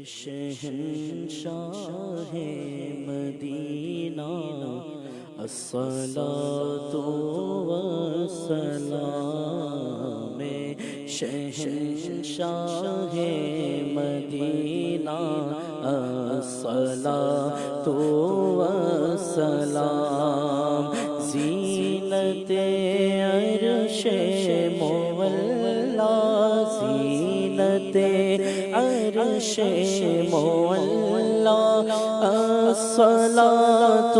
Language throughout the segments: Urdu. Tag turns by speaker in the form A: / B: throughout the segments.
A: شہنشاہ مدینہ الصلاۃ والسلام، شہنشاہ مدینہ الصلاۃ والسلام، زینت عرش مولا، زینت عرش مولا، الصلاۃ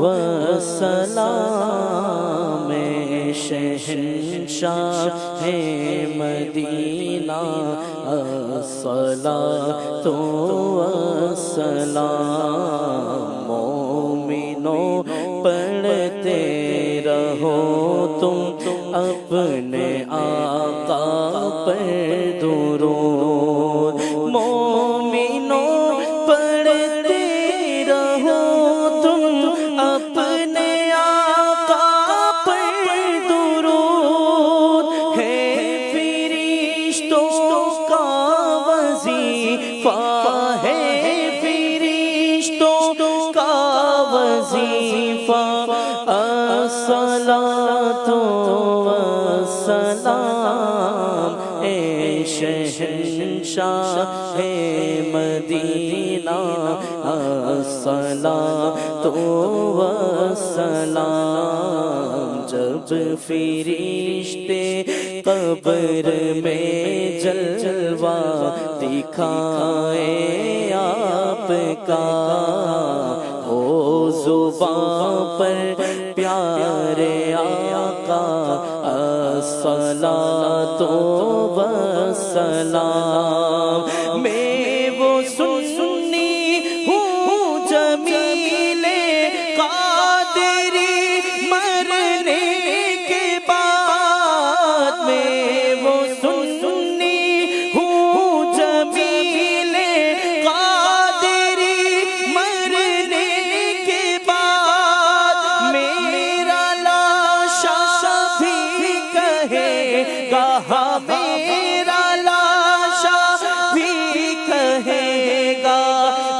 A: والسلام، شہنشاہ مدینہ الصلاۃ والسلام، مومنوں پڑھتے رہو تم اپنے آقا پر درود، مومنوں پڑھتے رہو تم اپنے آقا پر درود، ہے فرشتوں کا وظیفہ، ہے فرشتوں کا وظیفہ، الصلاۃ والسلام، اے شہنشاہ مدینہ الصلاۃ والسلام، جب فرشتے قبر میں جلوہ دکھائیں آپ کا، ہو زباں پر پیارے آقا الصلاۃ والسلام، میں وہ سنی ہوں جمیل قادری مرنے کے بعد، میں وہ سنی ہوں جمیل قادری مرنے کے بعد، میرا لاشا بھی کہے گا، میرا لاشا بھی کہے گا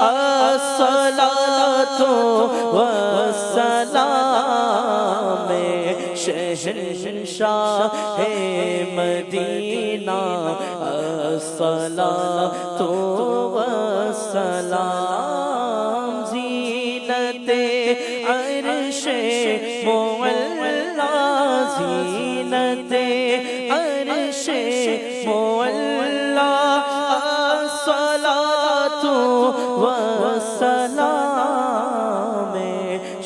A: الصلاۃ والسلام، شہنشاہ مدینہ الصلاۃ والسلام، زینت عرش مولا، زینت عرش مولا، الصلاۃ والسلام،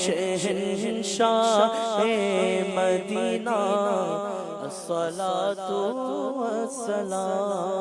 A: شہنشاہ مدینہ الصلاۃ والسلام۔